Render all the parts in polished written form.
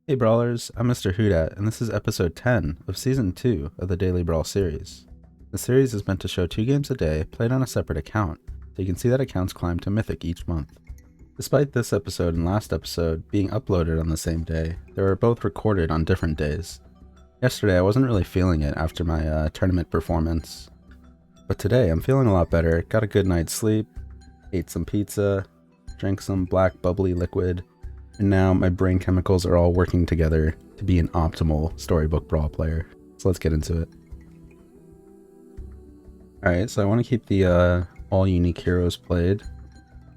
Hey Brawlers, I'm Mr. Hoodat, and this is episode 10 of season 2 of the Daily Brawl series. The series is meant to show 2 games a day played on a separate account, so you can see that accounts climb to Mythic each month. Despite this episode and last episode being uploaded on the same day, they were both recorded on different days. Yesterday I wasn't really feeling it after my tournament performance, but today I'm feeling a lot better, got a good night's sleep, ate some pizza, drank some black bubbly liquid, and now my brain chemicals are all working together to be an optimal Storybook Brawl player. So let's get into it. Alright, so I want to keep the all unique heroes played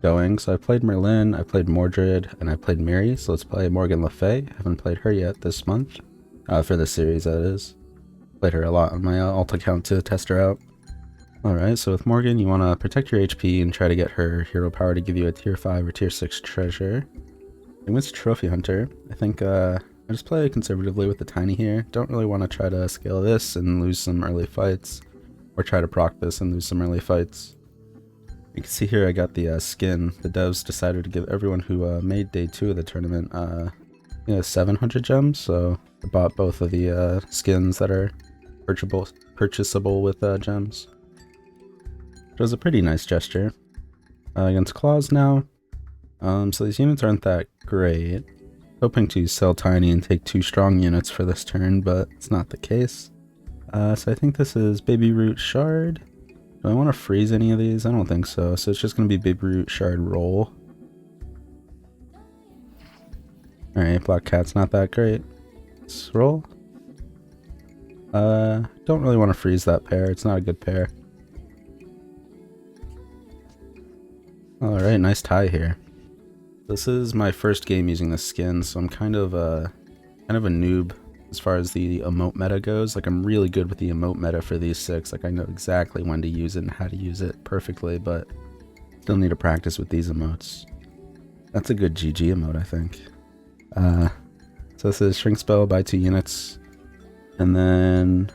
going. So I played Merlin, I played Mordred, and I played Miri. So let's play Morgan Le Fay. I haven't played her yet this month. For this series, that is. Played her a lot on my alt account to test her out. Alright, so with Morgan, you want to protect your HP and try to get her hero power to give you a tier 5 or tier 6 treasure. With Trophy Hunter, I think I just play conservatively with the Tiny here. Don't really want to try to scale this and lose some early fights, or try to proc this and lose some early fights. You can see here I got the skin. The devs decided to give everyone who made day 2 of the tournament 700 gems, so I bought both of the skins that are purchasable with gems. It was a pretty nice gesture. Against Claws now. So these units aren't that great. Hoping to sell Tiny and take 2 strong units for this turn, but it's not the case. So I think this is Baby Root Shard. Do I want to freeze any of these? I don't think so. So it's just going to be Baby Root Shard Roll. Alright, Black Cat's not that great. Let's roll. Don't really want to freeze that pair. It's not a good pair. Alright, nice tie here. This is my first game using this skin, so I'm kind of a noob as far as the emote meta goes. Like, I'm really good with the emote meta for these 6. Like, I know exactly when to use it and how to use it perfectly, but still need to practice with these emotes. That's a good GG emote, I think. So this is Shrink Spell, buy 2 units, and then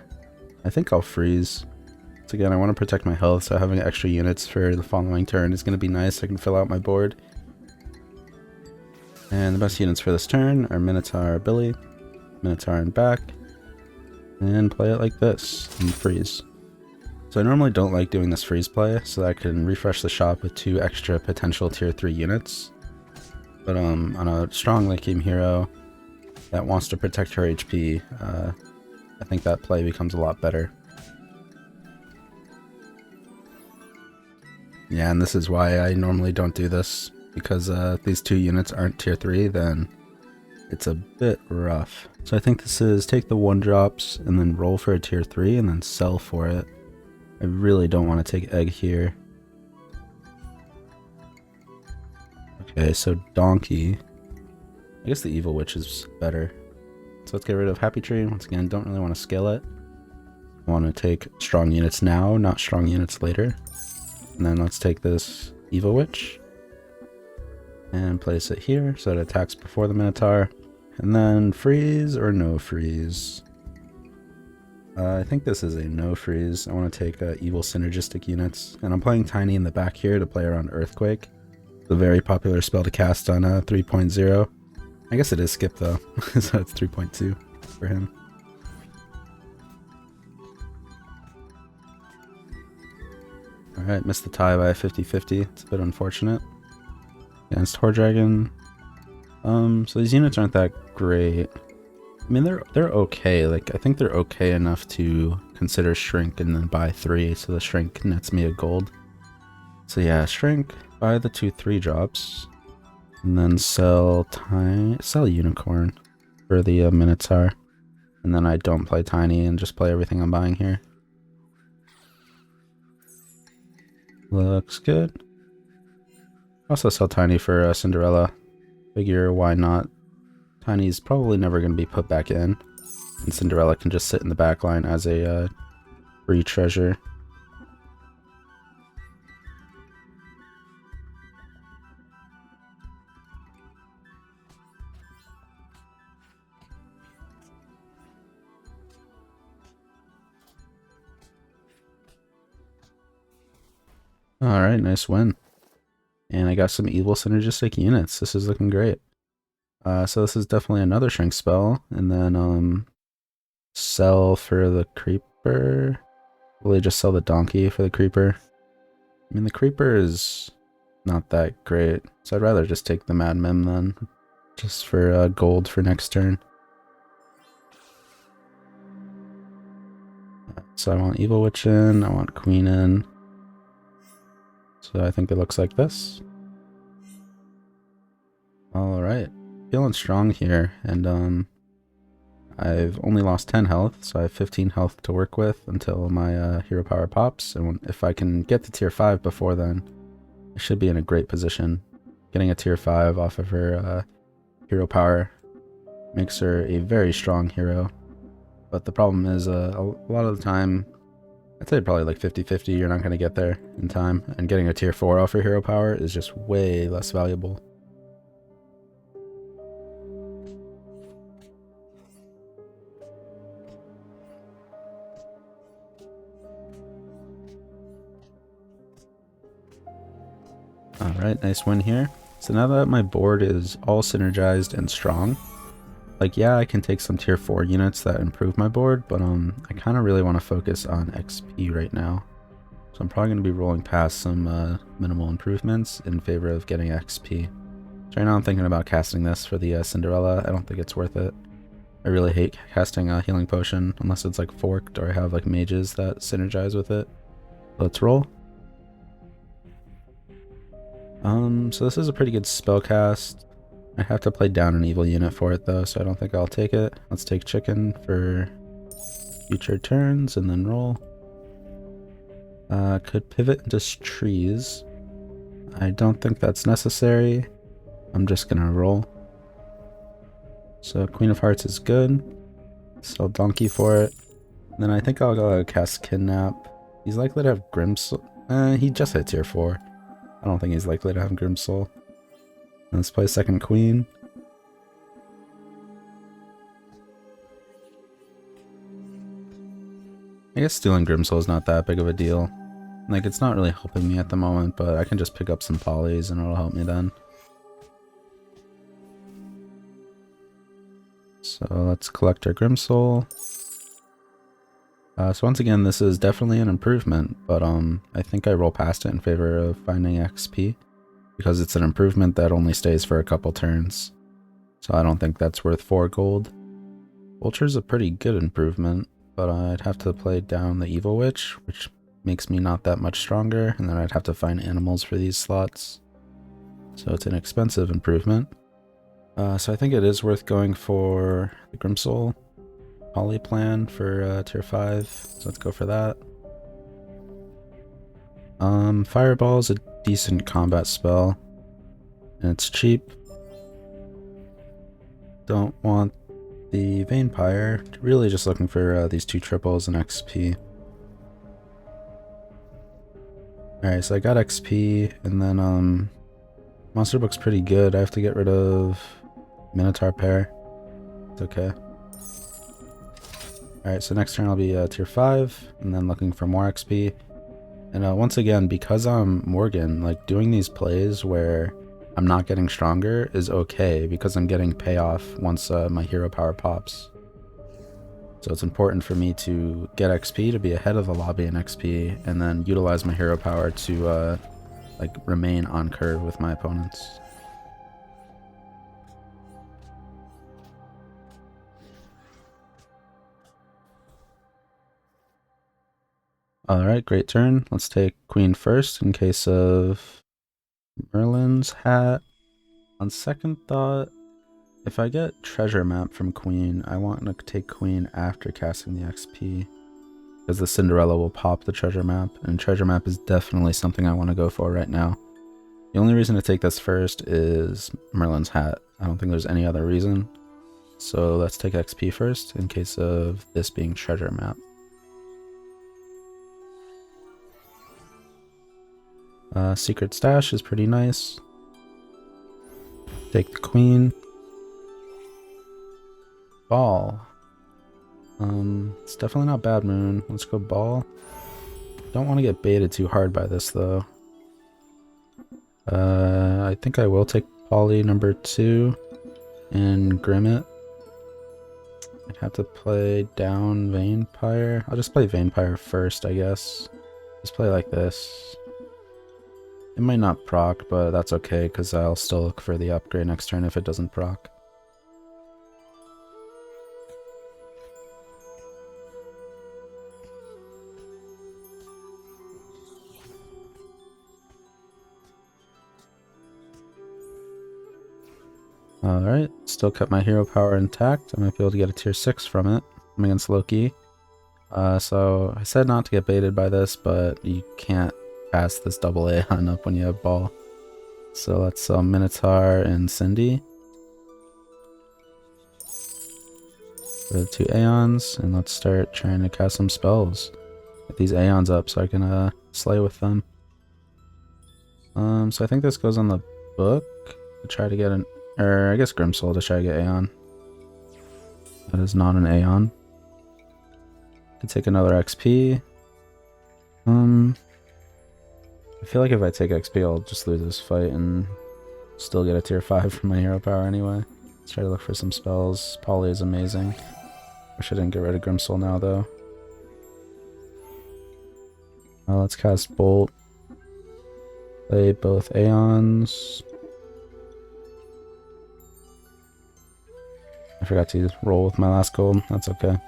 I think I'll freeze. So again, I want to protect my health, so having extra units for the following turn is going to be nice. I can fill out my board. And the best units for this turn are Minotaur, Billy, Minotaur and back, and play it like this, and freeze. So I normally don't like doing this freeze play, so that I can refresh the shop with 2 extra potential tier 3 units. But on a strong late game hero that wants to protect her HP, I think that play becomes a lot better. Yeah, and this is why I normally don't do this. Because if these 2 units aren't tier 3, then it's a bit rough. So I think this is take the 1-drops and then roll for a tier 3 and then sell for it. I really don't want to take egg here. Okay, so Donkey. I guess the Evil Witch is better. So let's get rid of Happy Tree. Once again, don't really want to scale it. I want to take strong units now, not strong units later. And then let's take this Evil Witch and place it here so it attacks before the Minotaur, and then freeze or no freeze. I think this is a no freeze. I want to take evil synergistic units, and I'm playing Tiny in the back here to play around Earthquake. It's a very popular spell to cast on 3.0. I guess it is skip though, so it's 3.2 for him. Alright, missed the tie by 50-50. It's a bit unfortunate. Against Horde Dragon. So these units aren't that great. I mean, they're okay. Like, I think they're okay enough to consider Shrink and then buy 3, so the Shrink nets me a gold. So yeah, Shrink, buy the 2 3-drops, and then sell Unicorn for the Minotaur. And then I don't play Tiny and just play everything I'm buying here. Looks good. Also sell Tiny for Cinderella. Figure why not. Tiny's probably never going to be put back in. And Cinderella can just sit in the back line as a free treasure. Alright, nice win. And I got some evil synergistic units. This is looking great. So this is definitely another shrink spell, and then sell for the creeper. Really just sell the donkey for the creeper. I mean, the creeper is not that great, so I'd rather just take the Mad Mim then, just for gold for next turn. So I want Evil Witch in, I want Queen in. So I think it looks like this. Alright, feeling strong here, and I've only lost 10 health, so I have 15 health to work with until my hero power pops, and if I can get to tier 5 before then, I should be in a great position. Getting a tier 5 off of her hero power makes her a very strong hero, but the problem is a lot of the time, I'd say probably like 50-50, you're not going to get there in time, and getting a tier 4 off her hero power is just way less valuable. Alright, nice win here. So now that my board is all synergized and strong, like yeah, I can take some tier 4 units that improve my board, but I kind of really want to focus on XP right now. So I'm probably going to be rolling past some minimal improvements in favor of getting XP. So right now I'm thinking about casting this for the Cinderella. I don't think it's worth it. I really hate casting a healing potion unless it's like forked or I have like mages that synergize with it. Let's roll. So this is a pretty good spell cast. I have to play down an evil unit for it though, so I don't think I'll take it. Let's take chicken for future turns and then roll. Could pivot into trees. I don't think that's necessary. I'm just gonna roll. So Queen of Hearts is good. Sell Donkey for it. And then I think I'll go cast Kidnap. He's likely to have Grimsoul. He just hit tier 4. I don't think he's likely to have Grimsoul. Let's play second Queen. I guess stealing Grimsoul is not that big of a deal. Like, it's not really helping me at the moment, but I can just pick up some polys and it'll help me then. So let's collect our Grimsoul. So once again, this is definitely an improvement, but I think I roll past it in favor of finding XP because it's an improvement that only stays for a couple turns. So I don't think that's worth 4 gold. Vulture's a pretty good improvement, but I'd have to play down the Evil Witch, which makes me not that much stronger, and then I'd have to find animals for these slots. So it's an expensive improvement. So I think it is worth going for the Grimsoul poly plan for tier 5, so let's go for that. Fireball is a decent combat spell, and it's cheap. Don't want the Vampire, really just looking for these 2 triples and XP. Alright, so I got XP, and then Monster Book's pretty good. I have to get rid of Minotaur pair. It's okay. Alright, so next turn I'll be tier 5, and then looking for more XP. And once again, because I'm Morgan, like doing these plays where I'm not getting stronger is okay, because I'm getting payoff once my hero power pops. So it's important for me to get XP to be ahead of the lobby in XP, and then utilize my hero power to like remain on curve with my opponents. Alright, great turn. Let's take Queen first in case of Merlin's hat. On second thought, if I get Treasure Map from Queen, I want to take Queen after casting the XP, because the Cinderella will pop the Treasure Map, and Treasure Map is definitely something I want to go for right now. The only reason to take this first is Merlin's hat. I don't think there's any other reason. So let's take XP first in case of this being Treasure Map. Secret Stash is pretty nice. Take the Queen. Ball. It's definitely not Bad Moon. Let's go Ball. Don't want to get baited too hard by this though. I think I will take Poly number 2. and Grimmett. I'd have to play down Vampire. I'll just play Vampire first, I guess. Just play like this. It might not proc, but that's okay, because I'll still look for the upgrade next turn if it doesn't proc. Alright, still kept my hero power intact. I might be able to get a tier 6 from it. I'm against Loki. So I said not to get baited by this, but you can't pass this double Aeon up when you have ball. So let's Minotaur and Cindy. For the 2 Aeons, and let's start trying to cast some spells. Get these Aeons up so I can slay with them. So I think this goes on the book to try to get an, or I guess Grimsoul to try to get Aeon. That is not an Aeon. Could take another XP. I feel like if I take XP, I'll just lose this fight and still get a tier 5 from my hero power anyway. Let's try to look for some spells. Poly is amazing. Wish I didn't get rid of Grimsoul now, though. Let's cast Bolt. Play both Aeons. I forgot to roll with my last gold. That's okay.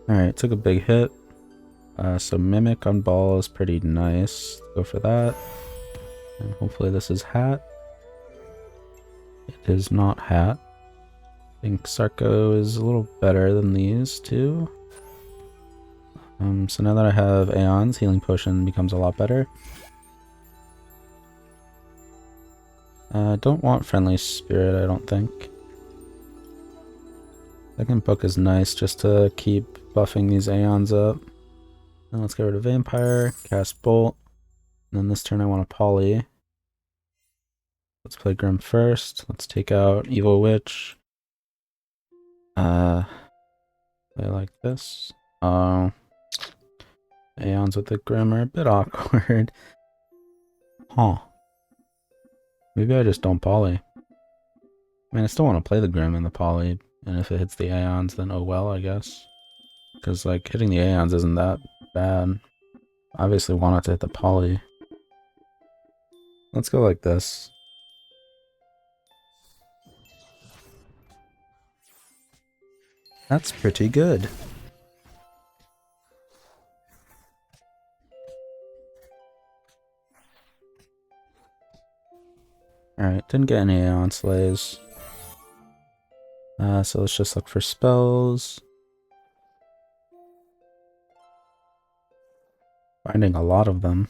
Alright, took a big hit. So Mimic on ball is pretty nice. Go for that. And hopefully this is Hat. It is not Hat. I think Sarko is a little better than these two. So now that I have Aeons, Healing Potion becomes a lot better. Don't want Friendly Spirit, I don't think. Second book is nice just to keep buffing these Aeons up. Then let's get rid of Vampire, cast Bolt. And then this turn I want a Poly. Let's play Grim first. Let's take out Evil Witch. Play like this. Oh. Aeons with the Grim are a bit awkward. Huh. Maybe I just don't Poly. I mean, I still want to play the Grim and the Poly. And if it hits the Aeons, then oh well, I guess. Because, like, hitting the Aeons isn't that bad. Obviously want it to hit the Poly. Let's go like this. That's pretty good. Alright, didn't get any Aeon Slays. So let's just look for spells. Finding a lot of them.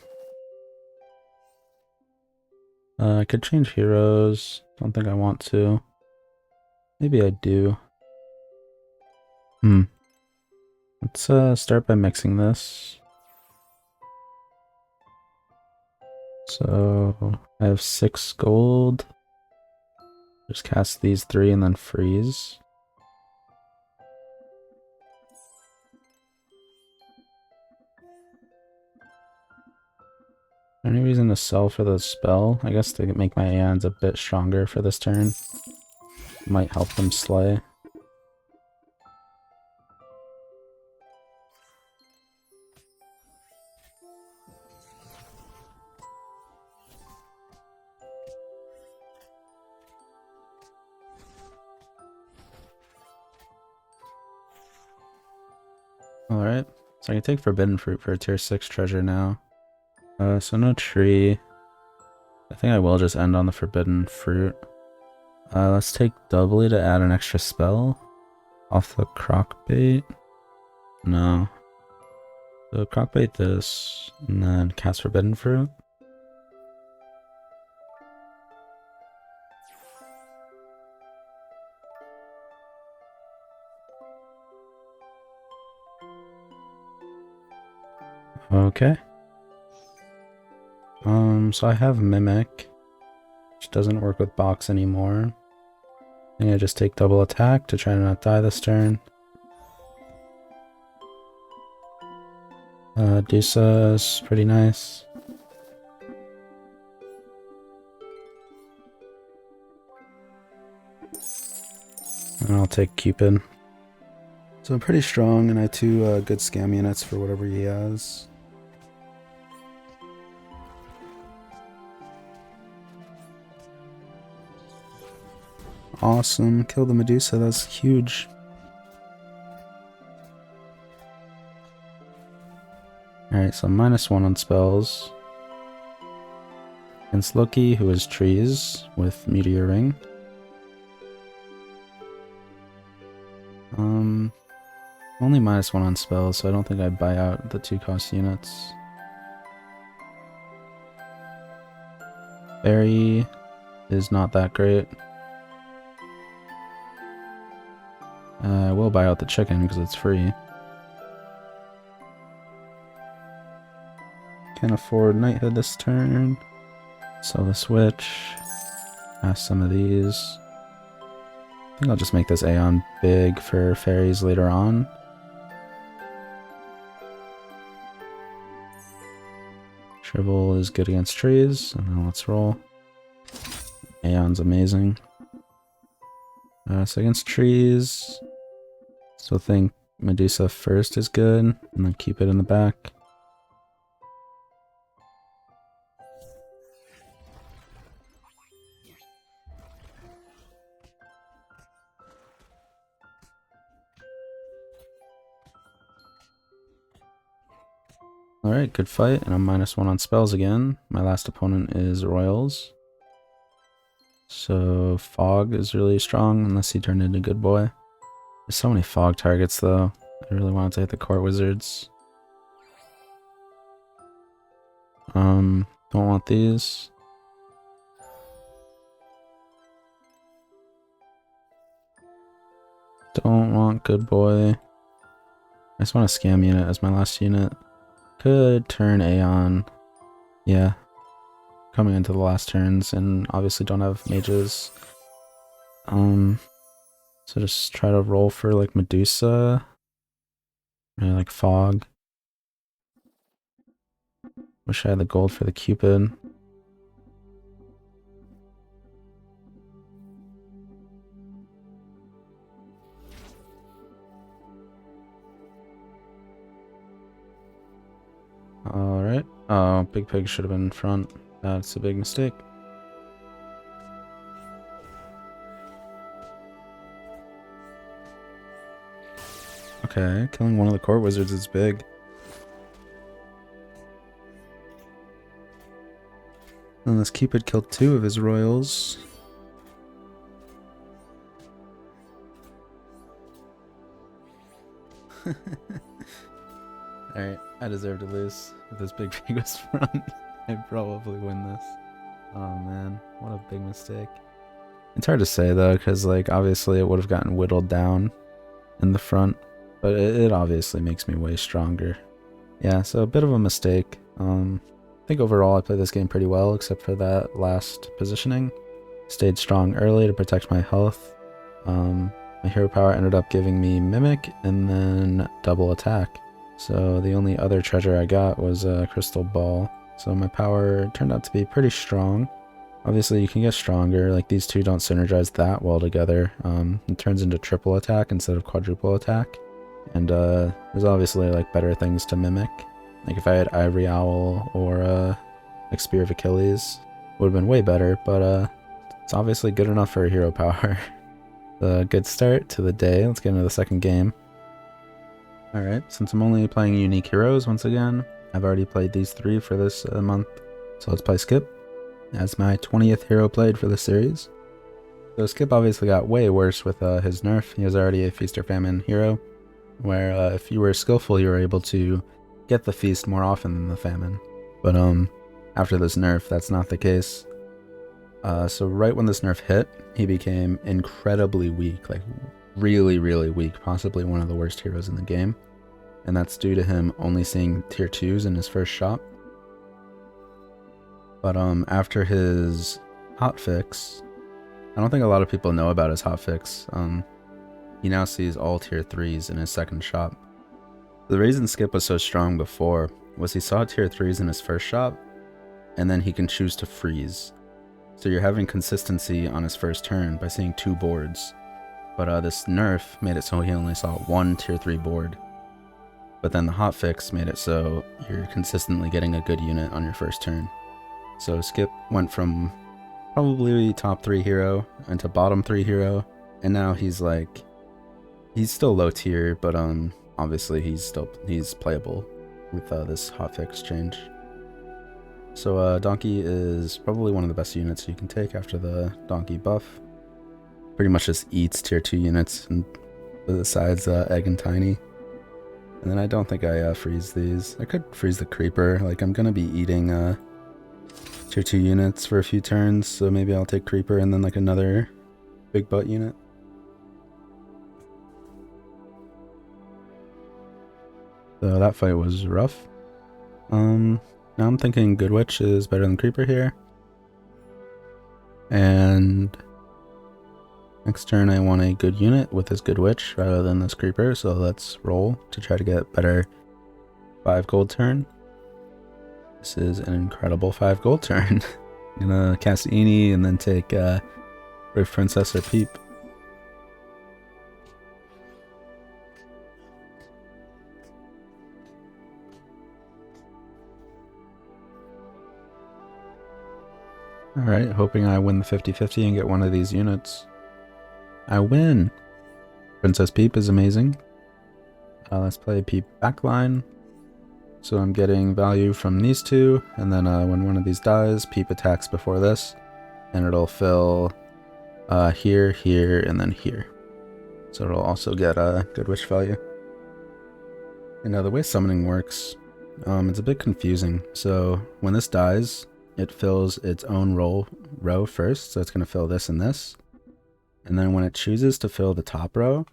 I could change heroes. Don't think I want to. Maybe I do. Let's start by mixing this. So I have 6 gold. Just cast these 3 and then freeze. Any reason to sell for the spell? I guess to make my Aeons a bit stronger for this turn. Might help them slay. Alright, so I can take Forbidden Fruit for a tier 6 treasure now. So no tree. I think I will just end on the Forbidden Fruit. Let's take Doubly to add an extra spell. Off the Crockbait. No. So Crockbait this, and then cast Forbidden Fruit. Okay. So I have Mimic, which doesn't work with Box anymore. I think I just take double attack to try to not die this turn. Dusa's pretty nice. And I'll take Cupid. So I'm pretty strong, and I have 2 good scam units for whatever he has. Awesome, kill the Medusa, that's huge. Alright, so I'm -1 on spells. Against Loki, who has trees with Meteor Ring. Only -1 on spells, so I don't think I'd buy out the 2-cost units. Fairy is not that great. I will buy out the chicken because it's free. Can't afford Knighthood this turn. Sell the switch. Pass some of these. I think I'll just make this Aeon big for fairies later on. Shrivel is good against trees, and now let's roll. Aeon's amazing. So against trees, still think Medusa first is good, and then keep it in the back. Alright, good fight, and I'm -1 on spells again. My last opponent is Royals. So Fog is really strong, unless he turned into Good Boy. There's so many Fog targets, though. I really wanted to hit the Court Wizards. Don't want these. Don't want Good Boy. I just want a Scam unit as my last unit. Could turn Aeon. Yeah. Coming into the last turns, and obviously don't have mages. So just try to roll for like Medusa. Maybe like Fog. Wish I had the gold for the Cupid. Alright. Oh, Big Pig should have been in front. That's a big mistake. Okay, killing one of the Court Wizards is big. And this Cupid killed 2 of his Royals. Alright, I deserve to lose. If this Big Pig was front, I'd probably win this. Oh man, what a big mistake. It's hard to say though, because like obviously it would have gotten whittled down in the front, but it obviously makes me way stronger. Yeah, so a bit of a mistake. I think overall I played this game pretty well, except for that last positioning. Stayed strong early to protect my health. My hero power ended up giving me Mimic and then double attack. So the only other treasure I got was a crystal ball. So my power turned out to be pretty strong. Obviously you can get stronger, like these two don't synergize that well together. It turns into triple attack instead of quadruple attack. And there's obviously like better things to mimic. Like if I had Ivory Owl or like Spear of Achilles, would have been way better, but it's obviously good enough for a hero power. A good start to the day. Let's get into the second game. Alright, since I'm only playing unique heroes once again, I've already played these 3 for this month, so let's play Skip as my 20th hero played for this series. So Skip obviously got way worse with his nerf. He was already a Feast or Famine hero, where if you were skillful you were able to get the feast more often than the famine. But after this nerf, that's not the case. So right when this nerf hit, he became incredibly weak, like really, really weak, possibly one of the worst heroes in the game. And that's due to him only seeing tier 2s in his first shop. But after his hotfix, I don't think a lot of people know about his hotfix. He now sees all tier 3s in his second shop. The reason Skip was so strong before was he saw tier 3s in his first shop, and then he can choose to freeze. So you're having consistency on his first turn by seeing 2 boards. But this nerf made it so he only saw 1 tier 3 board. But then the hotfix made it so you're consistently getting a good unit on your first turn. So Skip went from probably top 3 hero into bottom 3 hero, and now he's like, he's still low tier, but obviously he's playable with this hotfix change. So Donkey is probably one of the best units you can take after the Donkey buff. Pretty much just eats tier 2 units, and besides Egg and Tiny. And then I don't think I freeze these. I could freeze the Creeper. Like, I'm gonna be eating tier 2 units for a few turns, so maybe I'll take Creeper and then like another big butt unit. So that fight was rough. Now I'm thinking Good Witch is better than Creeper here. And next turn I want a good unit with this Good Witch rather than this Creeper, so let's roll to try to get better 5 gold turn. This is an incredible 5 gold turn. I'm gonna cast Eenie and then take Brave Princess or Peep. Alright, hoping I win the 50-50 and get one of these units. I win! Princess Peep is amazing. Let's play Peep backline. So I'm getting value from these two, and then when one of these dies, Peep attacks before this, and it'll fill here, here, and then here. So it'll also get a Good Witch value. And the way summoning works, it's a bit confusing. So when this dies, it fills its own row first, so it's going to fill this and this. And then when it chooses to fill the top row,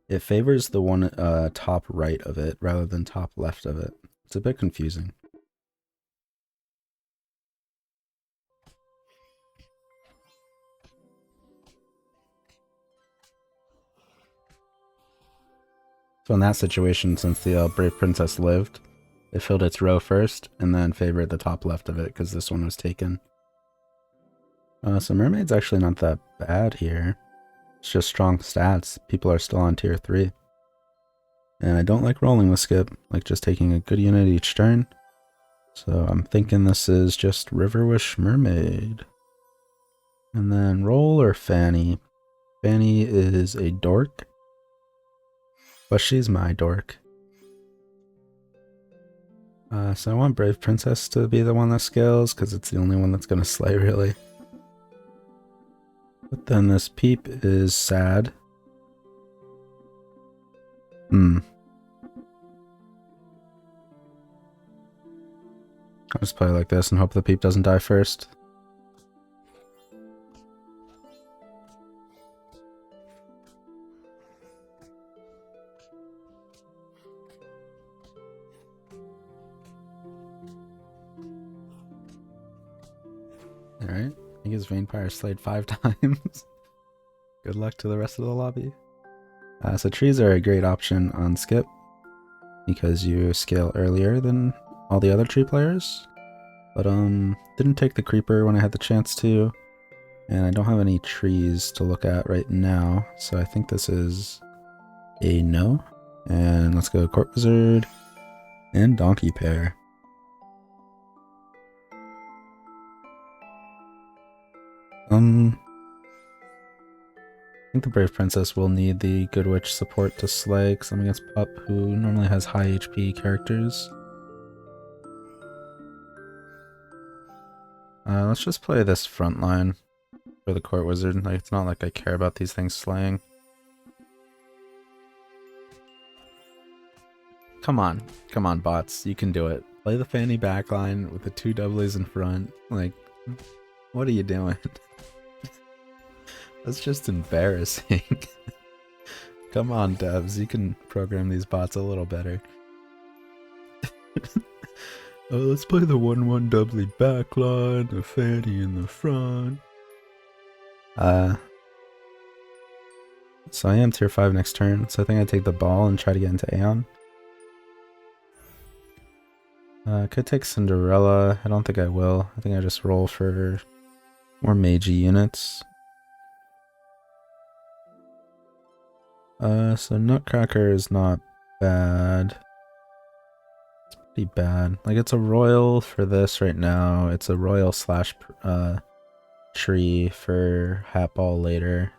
it favors the one top right of it rather than top left of it. It's a bit confusing. So in that situation, since the Brave Princess lived, it filled its row first and then favored the top left of it because this one was taken. So Mermaid's actually not that bad here. It's just strong stats. People are still on tier 3. And I don't like rolling with Skip, like just taking a good unit each turn. So I'm thinking this is just Riverwish Mermaid. And then Roll or Fanny. Fanny is a dork, but she's my dork. So I want Brave Princess to be the one that scales, because it's the only one that's going to slay, really. But then this Peep is sad. I'll just play like this and hope the Peep doesn't die first. Alright, I think his Vampire slayed 5 times. Good luck to the rest of the lobby. So trees are a great option on Skip, because you scale earlier than all the other tree players. But didn't take the Creeper when I had the chance to, and I don't have any trees to look at right now, so I think this is a no. And let's go Court Wizard and Donkey pair. I think the Brave Princess will need the Good Witch support to slay, because I'm against Pup, who normally has high HP characters. Let's just play this front line for the Court Wizard. Like, it's not like I care about these things slaying. Come on, bots, you can do it. Play the Fanny backline with the 2 doublies in front. Like, what are you doing? That's just embarrassing. Come on, devs, you can program these bots a little better. Let's play the 1-1 doubly backline, the Fanny in the front. So I am tier 5 next turn, so I think I take the ball and try to get into Aeon. I could take Cinderella. I don't think I will. I think I just roll for more magey units. So Nutcracker is not bad. It's pretty bad. Like, it's a royal for this right now. It's a royal slash tree for Hat Ball later.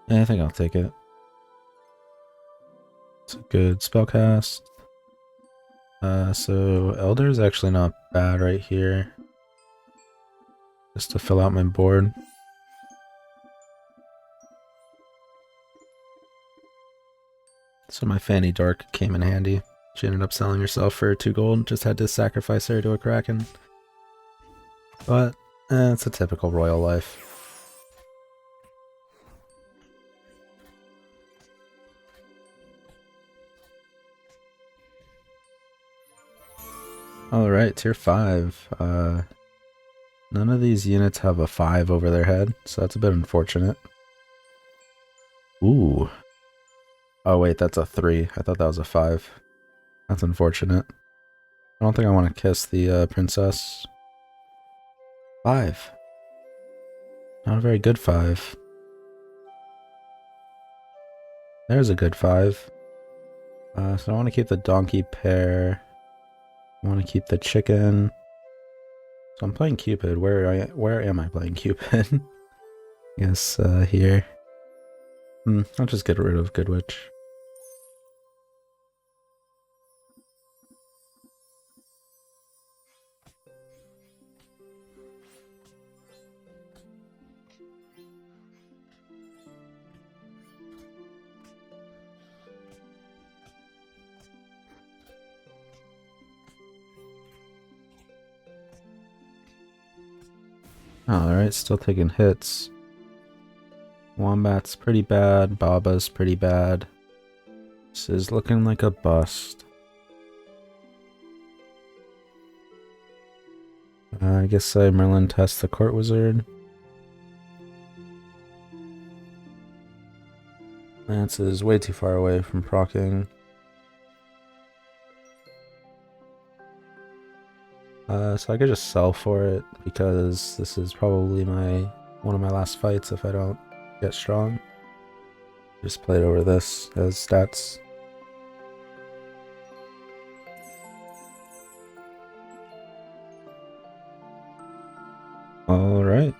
Yeah, I think I'll take it. It's a good spellcast. So Elder is actually not bad right here. Just to fill out my board. So my Fanny Dark came in handy. She ended up selling herself for 2 gold. Just had to sacrifice her to a Kraken. But, it's a typical royal life. Alright, tier 5. None of these units have a 5 over their head, so that's a bit unfortunate. Ooh. Oh wait, that's a 3. I thought that was a 5. That's unfortunate. I don't think I want to kiss the princess. 5. Not a very good 5. There's a good 5. So I want to keep the donkey pair. I want to keep the chicken. So I'm playing Cupid. Where am I playing Cupid? Yes, here. I'll just get rid of Good Witch. Alright, still taking hits. Wombat's pretty bad. Baba's pretty bad. This is looking like a bust. I guess Merlin tests the Court Wizard. Lance is way too far away from proccing. So I could just sell for it because this is probably one of my last fights if I don't get strong. Just play it over this as stats. Alright.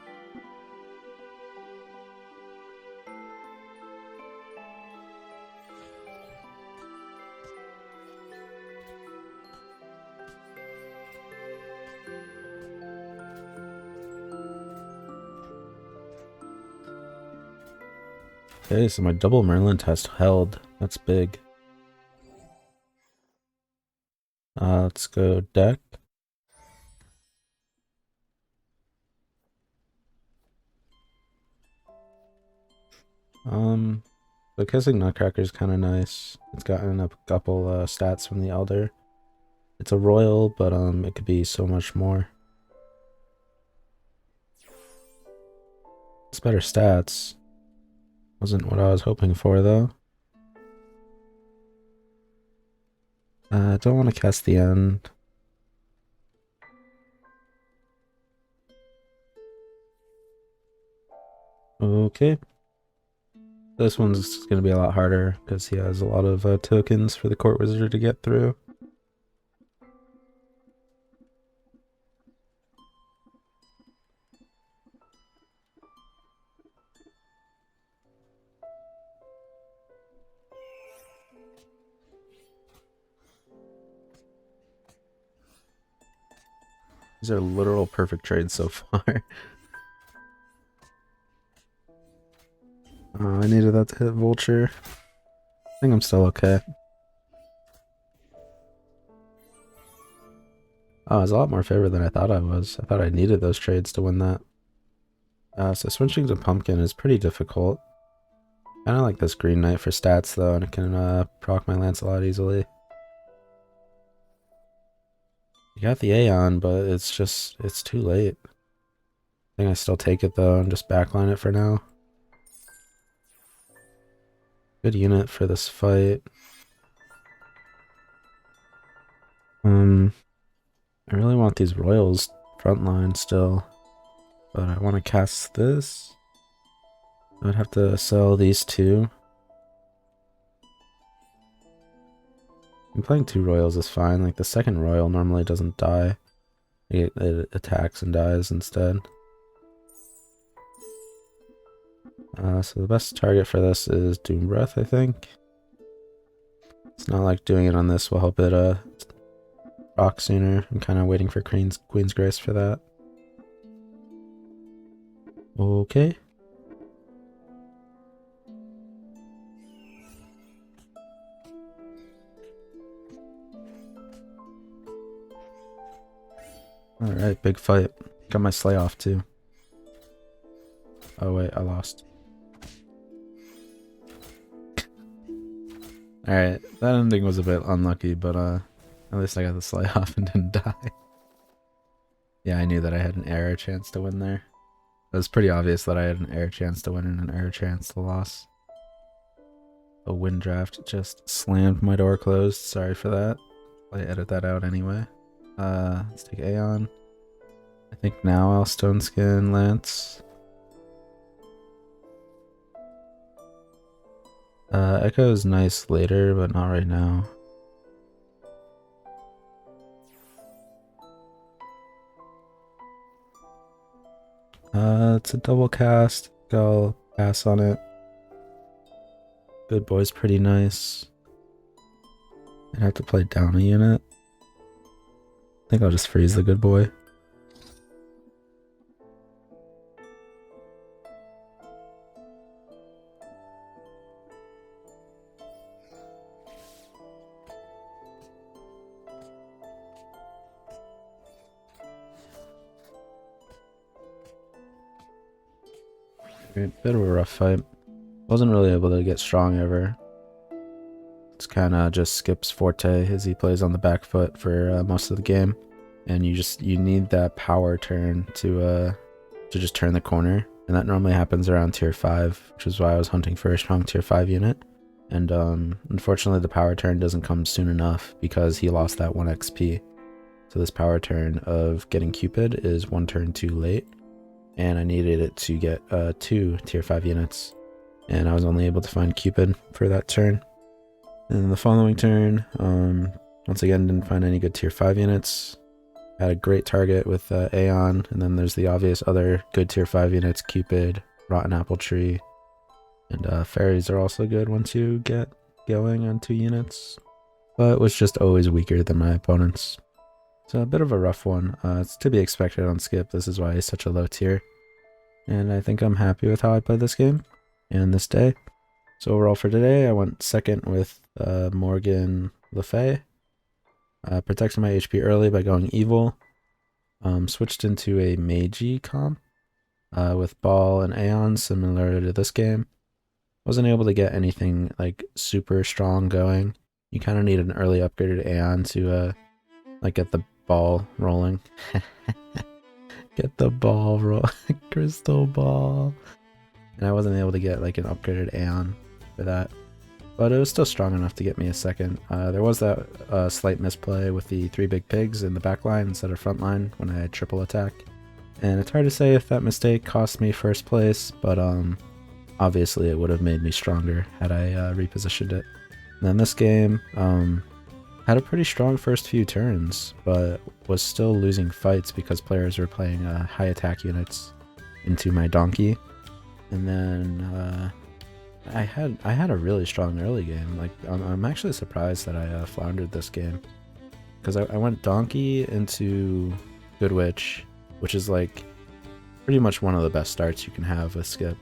Okay, so my double Merlin test held. That's big. Let's go deck. The Kissing Nutcracker is kind of nice. It's gotten a couple stats from the Elder. It's a royal, but it could be so much more. It's better stats. Wasn't what I was hoping for though. I don't want to cast the end. Okay. This one's going to be a lot harder because he has a lot of tokens for the Court Wizard to get through. These are literal perfect trades so far. I needed that to hit Vulture. I think I'm still okay. Oh, I was a lot more favored than I thought I was. I thought I needed those trades to win that. So switching to Pumpkin is pretty difficult. Kinda like this Green Knight for stats though, and it can proc my Lance a lot easily. You got the Aeon, but it's too late. I think I still take it though and just backline it for now. Good unit for this fight. I really want these royals frontline still, but I want to cast this. I'd have to sell these two. I'm playing 2 royals is fine. Like the second royal normally doesn't die. It attacks and dies instead. So the best target for this is Doom Breath, I think. It's not like doing it on this will help it proc sooner. I'm kind of waiting for Queen's Grace for that. Okay. Alright, big fight. Got my Slay off too. Oh wait, I lost. Alright, that ending was a bit unlucky, but at least I got the Slay off and didn't die. Yeah, I knew that I had an error chance to win there. It was pretty obvious that I had an error chance to win and an error chance to loss. A win draft just slammed my door closed. Sorry for that. I edit that out anyway. Let's take Aeon. I think now I'll Stone Skin Lance. Echo is nice later, but not right now. It's a double cast. I'll pass on it. Good Boy's pretty nice. I'd have to play down a unit. I think I'll just freeze the Good Boy. Bit of a rough fight. Wasn't really able to get strong ever. It's kind of just skips Forte as he plays on the back foot for most of the game, and you need that power turn to just turn the corner, and that normally happens around tier 5, which is why I was hunting for a strong tier 5 unit. And unfortunately, the power turn doesn't come soon enough because he lost that 1 XP. So this power turn of getting Cupid is 1 turn too late, and I needed it to get 2 tier 5 units, and I was only able to find Cupid for that turn. And the following turn, once again, didn't find any good tier 5 units. Had a great target with Aeon, and then there's the obvious other good tier 5 units, Cupid, Rotten Apple Tree, and Fairies are also good once you get going on 2 units, but was just always weaker than my opponents. So a bit of a rough one. It's to be expected on Skip. This is why he's such a low tier. And I think I'm happy with how I played this game and this day. So overall for today, I went second with Morgan Le Fay. Protected my HP early by going evil. Switched into a Meiji comp with Ball and Aeon, similar to this game. Wasn't able to get anything like super strong going. You kind of need an early upgraded Aeon to like get the ball rolling. Get the ball roll. Crystal ball. And I wasn't able to get like an upgraded Aeon for that, but it was still strong enough to get me a second. There was that slight misplay with the 3 big pigs in the back line instead of front line when I had triple attack, and it's hard to say if that mistake cost me first place, but obviously it would have made me stronger had I repositioned it. And then this game had a pretty strong first few turns, but was still losing fights because players were playing high attack units into my donkey. And then I had a really strong early game. Like I'm actually surprised that I floundered this game, because I went donkey into Good Witch, which is like pretty much one of the best starts you can have with Skip.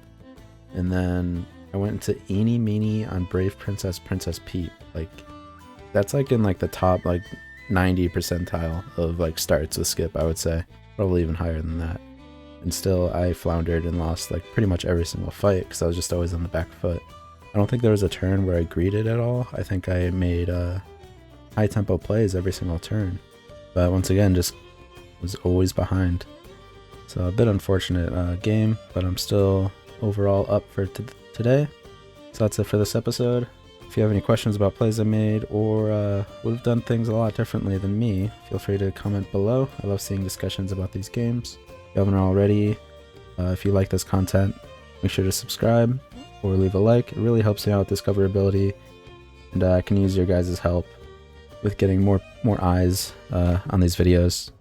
And then I went into Eeny Meeny on Brave Princess Pete. Like that's like in like the top like 90 percentile of like starts with Skip, I would say. Probably even higher than that. And still I floundered and lost like pretty much every single fight because I was just always on the back foot. I don't think there was a turn where I greeted at all. I think I made high tempo plays every single turn, but once again just was always behind. So a bit unfortunate game, but I'm still overall up for today. So that's it for this episode. If you have any questions about plays I made or would have done things a lot differently than me, feel free to comment below. I love seeing discussions about these games. If you haven't already, if you like this content, make sure to subscribe or leave a like. It really helps me out with discoverability, and I can use your guys' help with getting more eyes on these videos.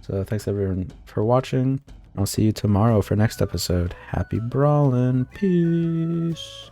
So thanks everyone for watching. I'll see you tomorrow for next episode. Happy brawling. Peace.